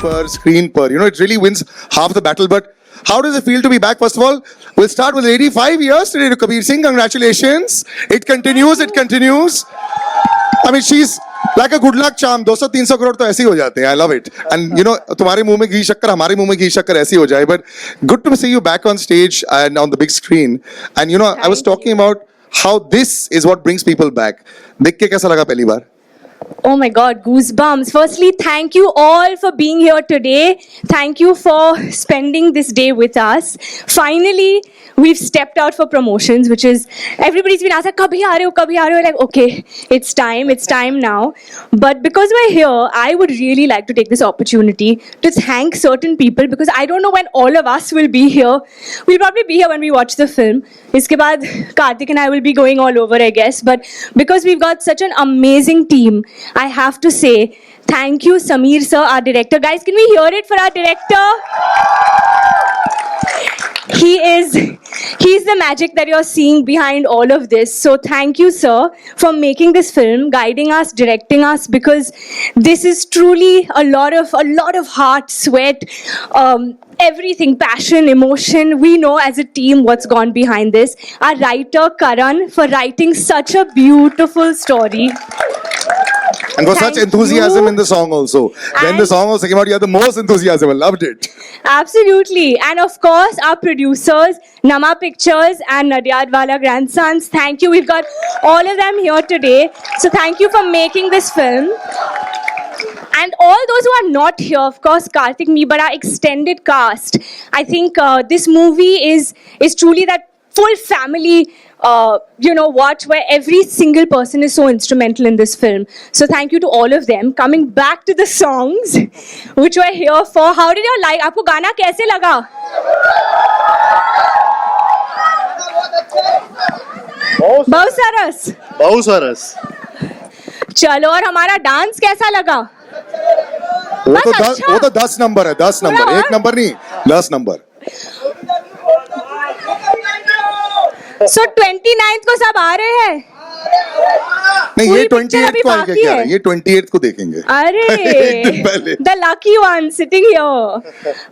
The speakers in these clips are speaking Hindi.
per, screen per. You know, it really wins half the battle. But how does it feel to be back? First of all, we'll start with 85 years today to Kabir Singh. Congratulations. It continues, it continues. I mean, she's like a good luck charm. 200-300 crore तो ऐसे ही हो जाते हैं. I love it. And you know, तुम्हारे मुंह में घी शक्कर, हमारे मुंह में घी शक्कर ऐसे ही हो जाए. But good to see you back on stage and on the big screen. And you know, I was talking about how this is what brings people back. देख के कैसा लगा पहली बार? Oh my God, goosebumps. Firstly, thank you all for being here today. Thank you for spending this day with us. Finally, we've stepped out for promotions, which is, everybody's been asking, kabhi aa rahe ho, kabhi aa rahe ho? Like, okay, it's time now. But because we're here, I would really like to take this opportunity to thank certain people, because I don't know when all of us will be here. We'll probably be here when we watch the film. Iske baad, Karthik and I will be going all over, I guess. But because we've got such an amazing team, I have to say, thank you, Sameer sir, our director. Guys, can we hear it for our director? He's the magic that you're seeing behind all of this. So thank you, sir, for making this film, guiding us, directing us, because this is truly a lot of heart, sweat, everything, passion, emotion. We know as a team what's gone behind this. Our writer, Karan, for writing such a beautiful story. And for such enthusiasm in the song also. When the song also came out, you had the most enthusiasm. I loved it. Absolutely. And of course, our producers, Nama Pictures and Nadyadwala Grandsons. Thank you. We've got all of them here today. So thank you for making this film. And all those who are not here, of course, Karthik, me, but our extended cast. I think this movie is truly that full family watch where every single person is so instrumental in this film. So thank you to all of them. Coming back to the songs, which we're here for. How did you like? आपको गाना कैसे लगा? बहुत सरस. चलो, और हमारा डांस कैसा लगा? वो तो 10 नंबर है, 10 नंबर, 1 नंबर नहीं, 10 नंबर. So 29th को सब आ रहे हैं? नहीं, ये 28th को आएंगे क्या? ये 28th को देखेंगे. अरे, the lucky one sitting here.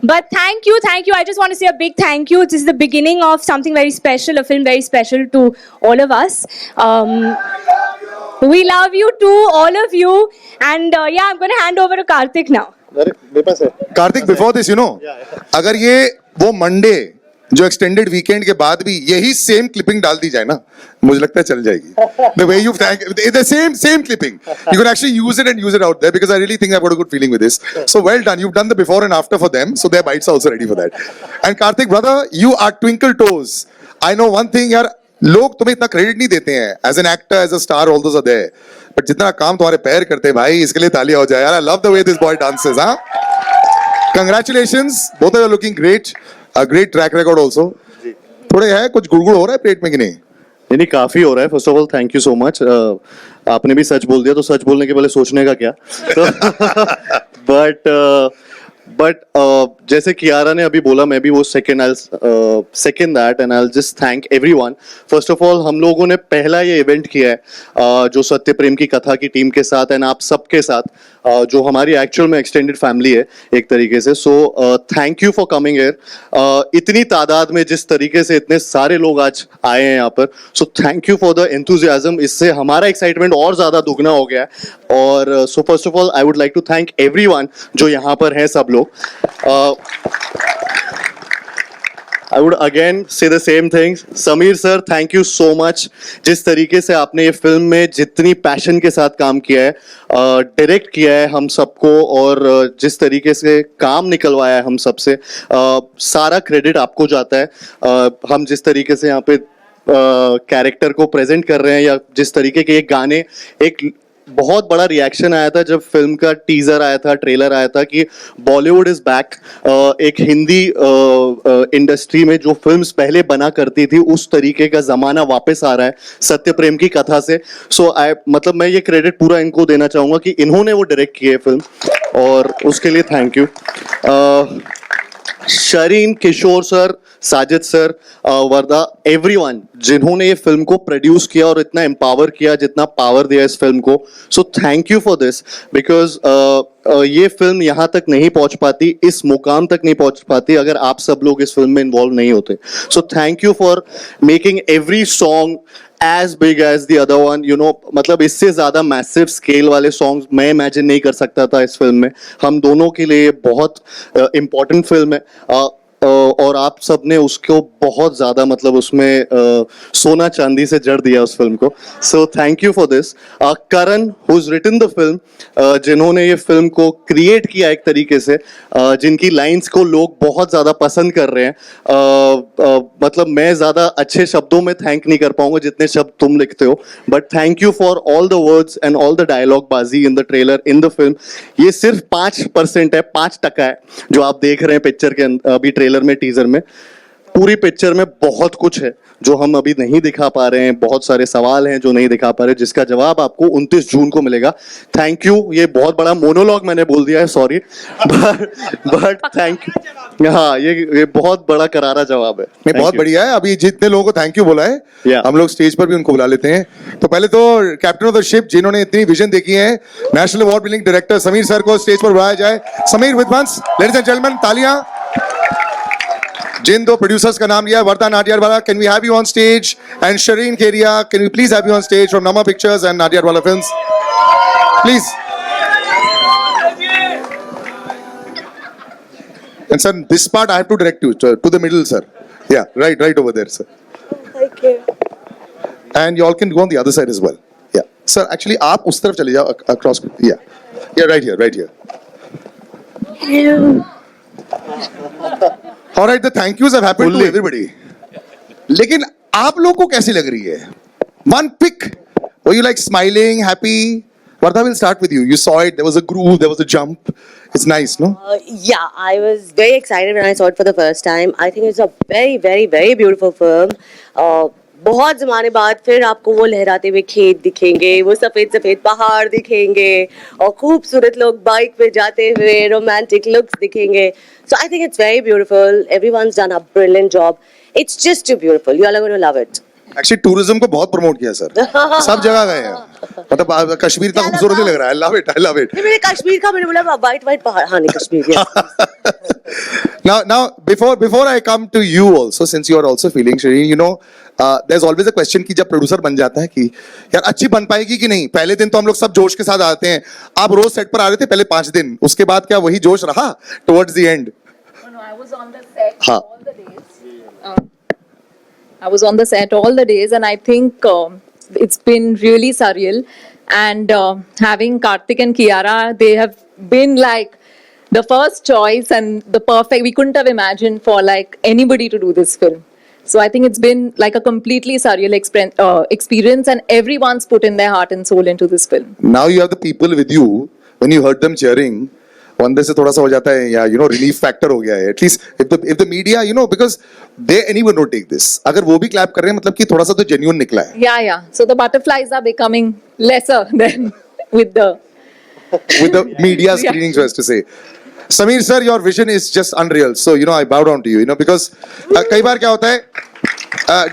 But thank you. I just want to say a big thank you. This is the beginning of something very special, a film very special to all of us. We love you too, all of you. And I'm going to hand over to Karthik now. Karthik, before this, you know, अगर ये वो Monday जो एक्सटेंडेड वीकेंड के बाद भी यही सेम क्लिपिंग डाल दी जाए ना, मुझे लगता है चल जाएगी. The way you thank, the same clipping, you can actually use it and use it out there, because I really think I've got a good feeling with this. So well done. You've done the before and after for them, so their bites are also ready for that. And Karthik brother, you are twinkle toes. I know one thing यार, लोग तुम्हें इतना क्रेडिट नहीं देते हैं. As an actor, as a star, all those are there. But जितना काम तुम्हारे पैर करते हैं भाई, इसके लिए तालियां हो जाए यार. I love the way this boy dances, huh? Congratulations, both of you are looking great. A great track record also. थोड़े है कुछ गुड़गुड़ हो रहा है पेट में कि नहीं? नहीं, काफी हो रहा है. First of all thank you so much. आपने भी सच बोल दिया, तो सच बोलने के पहले सोचने का क्या. बट जैसे कियारा ने अभी बोला, मैं भी वो second that, and I will just thank everyone. First of all, हम लोगों ने पहला ये इवेंट किया है जो सत्य प्रेम की कथा की टीम के साथ एंड आप सबके साथ, जो हमारी एक्चुअल में एक्सटेंडेड फैमिली है एक तरीके से. सो thank you for coming here. इतनी तादाद में जिस तरीके से इतने सारे लोग आज आए हैं यहाँ पर, सो thank you for the enthusiasm. इससे हमारा एक्साइटमेंट और ज्यादा दुगना हो गया है. और so first of all I would like to thank everyone जो यहाँ पर हैं सब लोग. I would again say the same things. Sameer sir, thank you so much. जिस तरीके से आपने ये फिल्म में जितनी पैशन के साथ काम किया है, डायरेक्ट किया है हम सबको, और जिस तरीके से काम निकलवाया है हम सबसे, सारा क्रेडिट आपको जाता है. हम जिस तरीके से यहाँ पे कैरेक्टर को प्रेजेंट कर रहे हैं, या जिस तरीके के ये गाने, एक बहुत बड़ा रिएक्शन आया था जब फिल्म का टीजर आया था, ट्रेलर आया था कि बॉलीवुड इज बैक. एक हिंदी इंडस्ट्री में जो फिल्म्स पहले बना करती थी, उस तरीके का जमाना वापस आ रहा है सत्य प्रेम की कथा से. सो मतलब मैं ये क्रेडिट पूरा इनको देना चाहूंगा कि इन्होंने वो डायरेक्ट की है फिल्म, और उसके लिए thank you. Shareen, Kishore sir, Sajid sir, Warda, everyone जिन्होंने ये फिल्म को प्रोड्यूस किया और इतना एम्पावर किया, जितना पावर दिया इस फिल्म को. So thank you for this, because ये फिल्म यहाँ तक नहीं पहुंच पाती, इस मुकाम तक नहीं पहुंच पाती अगर आप सब लोग इस फिल्म में इन्वॉल्व नहीं होते. सो thank you for making every song as big as the other one, you know, मतलब इससे ज्यादा मैसिव स्केल वाले सॉन्ग्स मैं इमेजिन नहीं कर सकता था इस फिल्म में. हम दोनों के लिए बहुत इम्पोर्टेंट फिल्म है. और आप सब ने उसको बहुत ज्यादा मतलब उसमें सोना चांदी से जड़ दिया उस फिल्म को. So thank you for this. Karan who's written the film, जिन्होंने ये फिल्म को क्रिएट किया एक तरीके से, जिनकी लाइंस को लोग बहुत ज्यादा पसंद कर रहे हैं. मतलब मैं ज्यादा अच्छे शब्दों में थैंक नहीं कर पाऊंगा जितने शब्द तुम लिखते हो, but thank you for all the words and all the dialogue बाजी in the trailer, in the film. ये सिर्फ 5% है, 5% है जो आप देख रहे हैं पिक्चर के अभी ट्रेलर में, टीजर में. पूरी पिक्चर में बहुत कुछ है जो हम अभी नहीं दिखा पा रहे हैं. बहुत सारे सवाल हैं जो नहीं दिखा पा रहे, जिसका जवाब आपको 29 जून को मिलेगा. Thank you. ये बहुत बड़ा मोनोलॉग मैंने बोल दिया है, सॉरी, बट थैंक यू. हाँ, ये बहुत बड़ा करारा जवाब है. नहीं, बहुत बढ़िया है. अभी जितने लोगों को थैंक यू बोला है, Yeah. हम लोग स्टेज पर भी उनको बुला लेते हैं. तो पहले तो कैप्टन ऑफ द शिप जिन्होंने इतनी विजन देखी है, national award winning director Sameer sir को स्टेज पर बुलाया जाए. Sameer Vidwans, ladies and gentleman, तालियां. जिन दो प्रोड्यूसर्स का नाम लिया, Warda Nadiadwala, can we have you on stage, and Shareen Kedia, can we please have you on stage from Namah pictures and Nadiadwala films, please. And sir, this part I have to direct you to the middle, sir. Yeah, right over there, sir. Thank you. And you all can go on the other side as well. Yeah, sir. Actually, आप उस तरफ चले जाओ across. Yeah, right here. Hello. All right, the thank yous have happened to everybody. लेकिन आप लोग को कैसी लग रही है? One pick. Were you like smiling, happy? Vardha, we'll start with you. You saw it. There was a groove. There was a jump. It's nice, no? Yeah, I was very excited when I saw it for the first time. I think it's a very, very, very beautiful film. बहुत ज़माने बाद फिर आपको वो लहराते हुए खेत दिखेंगे, वो सफ़ेद सफ़ेद पहाड़ दिखेंगे, और खूबसूरत लोग बाइक पे जाते हुए रोमांटिक लुक्स दिखेंगे. So I think it's very beautiful. Everyone's done a brilliant job. It's just too beautiful. You all are going to love it. Actually, tourism को बहुत प्रमोट किया सर. सब जगह गए हैं. मतलब कश्मीर इतना खूबसूरत नहीं लग रहा है. I love it. नहीं, मैंने कश्मीर का मैंने बोला वाइट पहाड़. हाँ, नहीं Kashmir. Yes. Now, before I come to you also, since you are also feeling, Shireen, you know, there's always a question कि जब प्रोड्यूसर बन जाता है कि यार अच्छी बन पाएगी कि नहीं. पहले दिन तो हम लोग सब जोश के साथ आते हैं. आप रोज सेट पर आ रहे थे पहले 5 दिन, उसके बाद क्या वही जोश रहा towards the end? No, I was on the set हाँ. all the days. I was on the set all the days, and I think it's been really surreal. And having Karthik and Kiara, they have been like the first choice and the perfect. We couldn't have imagined for like anybody to do this film. So I think it's been like a completely surreal experience, and everyone's put in their heart and soul into this film. Now you have the people with you. When you heard them cheering, अंदर से थोड़ा सा हो जाता है, या you know relief factor हो गया है. At least if the media, you know, because they anyone would take this. अगर वो भी clap कर रहे हैं मतलब कि थोड़ा सा तो genuine निकला है. Yeah. So the butterflies are becoming lesser than with the media screening, so as to say. Sameer sir, your vision is just unreal. So you know I bow down to you. You know because कई बार क्या होता है,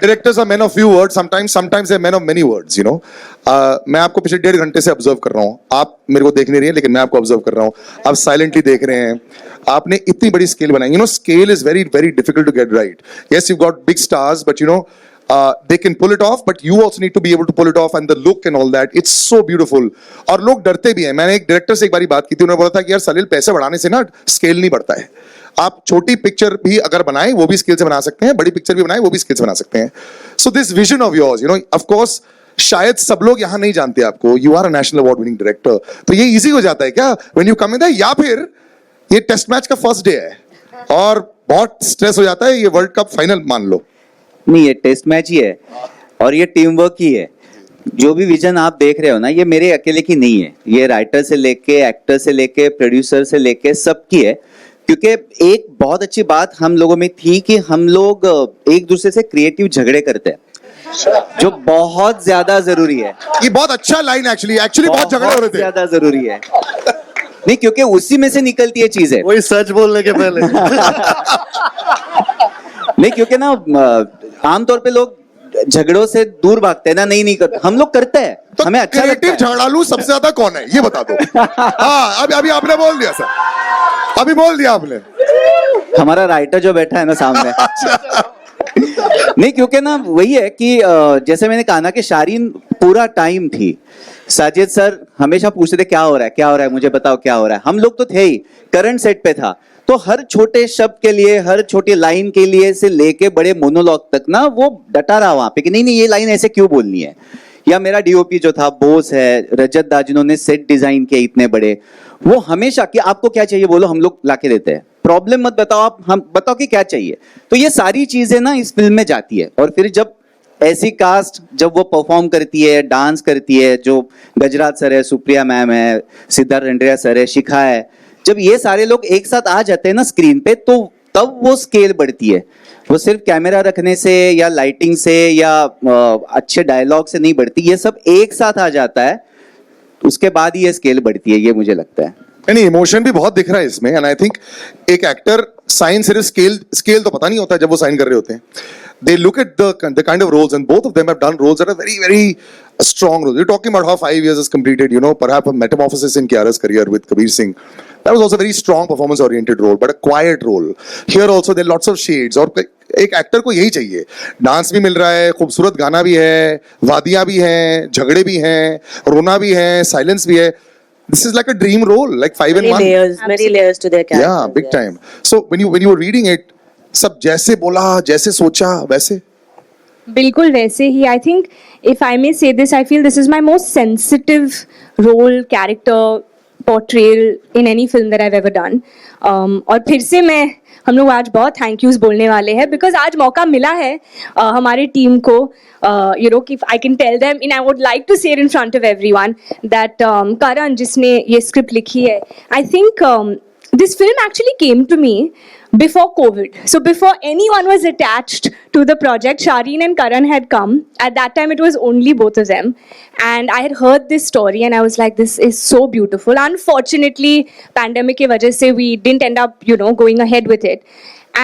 directors are men of few words. Sometimes they're men of many words. You know. मैं आपको पिछले 1.5 घंटे से ऑब्जर्व कर रहा हूँ. आप मेरे को देख नहीं रही हैं, लेकिन मैं आपको ऑब्जर्व कर रहा हूँ. आप साइलेंटली देख रहे हैं. आपने इतनी बड़ी स्केल बनाई. You know, scale is very, very difficult to get right. Yes, you've got big stars, but you know, they can pull it off. But you also need to be able to pull it off, and the look and all that. It's so beautiful. और लोग डरते भी हैं. मैंने एक डायरेक्टर से एक बारी बात की थी. उन्होंने बोला था कि यार सलील, पैसे बढ़ाने से ना स्केल नहीं बढ़ता है. आप छोटी पिक्चर भी अगर बनाएं, वो भी स्केल से बना सकते हैं. बड़ी पिक्चर भी बनाएं, वो भी स्केल से बना सकते हैं. So this vision of yours, you know, of course, शायद सब लोग यहाँ नहीं जानते आपको. You are a national award winning director. तो ये इजी हो जाता है क्या व्हेन यू कम इन, या फिर ये टेस्ट मैच का फर्स्ट डे है और बहुत स्ट्रेस हो जाता है, ये वर्ल्ड कप फाइनल मान लो? नहीं, ये टेस्ट मैच ही है और ये टीम वर्क ही है. जो भी विजन आप देख रहे हो ना, ये मेरे अकेले की नहीं है. ये राइटर से लेके, एक्टर से लेके, प्रोड्यूसर से लेके सबकी है. क्योंकि एक बहुत अच्छी बात हम लोगों में थी कि हम लोग एक दूसरे से क्रिएटिव झगड़े करते हैं, जो बहुत ज्यादा जरूरी है. ये बहुत अच्छा लाइन एक्चुअली बहुत झगड़े हो रहे थे. ज्यादा जरूरी है. नहीं, क्योंकि उसी में से निकलती है चीजें. वही सच बोलने के पहले. नहीं, क्योंकि ना आमतौर पे लोग झगड़ों से दूर भागते हैं ना, नहीं करते, हम लोग करते हैं, तो हमें अच्छा लगता क्रिएटिव है। झाड़ालू सबसे ज्यादा कौन है ये बता दो। हाँ अभी अभी आपने बोल दिया सर, अभी बोल दिया आपने। हमारा राइटर जो बैठा है ना सामने। नहीं, क्योंकि ना वही है कि जैसे मैंने कहा ना कि शारीन पूरा टाइम थी, साजिद सर हमेशा पूछते थे क्या हो रहा है, क्या हो रहा है, मुझे बताओ क्या हो रहा है। हम लोग तो थे ही, करंट सेट पे था, तो हर छोटे शब्द के लिए, हर छोटी लाइन के लिए से लेके बड़े मोनोलॉग तक ना वो डटा रहा वहां पे कि नहीं नहीं ये लाइन ऐसे क्यों बोलनी है। या मेरा डीओपी जो था बोस है, रजत दा जिन्होंने सेट डिजाइन किए इतने बड़े, वो हमेशा कि आपको क्या चाहिए बोलो, हम लोग लाके देते हैं, प्रॉब्लम मत बताओ आप, हम बताओ कि क्या चाहिए। तो ये सारी चीजें ना इस फिल्म में जाती है। और फिर जब ऐसी कास्ट जब वो परफॉर्म करती है, डांस करती है, जो गजराज सर है, सुप्रिया मैम है, सिद्धार्थ रंडेरिया सर है, शिखा है, जब ये सारे लोग एक साथ आ जाते हैं ना स्क्रीन पे, तो तब वो स्केल बढ़ती है। वो सिर्फ कैमरा रखने से या लाइटिंग से या अच्छे डायलॉग से नहीं बढ़ती, ये सब एक साथ आ जाता है, उसके बाद ही ये स्केल बढ़ती है, ये मुझे लगता है। नहीं, इमोशन भी बहुत दिख रहा है इसमें। एंड आई थिंक एक एक्टर साइन सिर्फ स्केल तो पता नहीं होता जब वो साइन कर रहे होते हैं। They look at the kind of roles, and both of them have done roles that are very, very strong roles. You're talking about how 5 years is completed, you know, perhaps a metamorphosis in Kiara's career with Kabir Singh. That was also a very strong performance-oriented role, but a quiet role. Here also there are lots of shades. और एक एक्टर को यही चाहिए, डांस भी मिल रहा है, खूबसूरत गाना भी है, वादियां भी हैं, झगड़े भी हैं, रोना भी है, साइलेंस भी है. This is like a dream role, like 5 in 1. Many layers to their characters. Yeah, big time. So when you were reading it, सब जैसे बोला, जैसे सोचा वैसे? बिल्कुल वैसे ही. I think if I may say this, I feel this is my most sensitive role, character portrayal in any film that I've ever done. और फिर से हम लोग आज बहुत थैंक यूज बोलने वाले हैं, बिकॉज आज मौका मिला है हमारे टीम को, यू नो, कि I can tell them in, I would like to say in front of everyone that Karan जिसने ये स्क्रिप्ट लिखी है, I think this film actually came to me before COVID. So before anyone was attached to the project, Shireen and Karan had come. At that time, it was only both of them. And I had heard this story and I was like, this is so beautiful. Unfortunately, pandemic ke wajah se we didn't end up, you know, going ahead with it.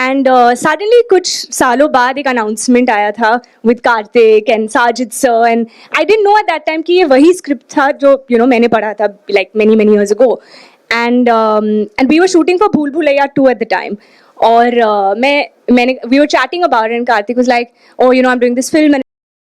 And suddenly कुछ सालों बाद एक announcement आया था with Karthik and Sajid sir, and I didn't know at that time कि ये वही script था जो, you know, मैंने पढ़ा था like many years ago. And we were shooting for Bhool Bhulaiya 2 at the time. और we were chatting about it and Karthik was like, oh, you know, I'm doing this film and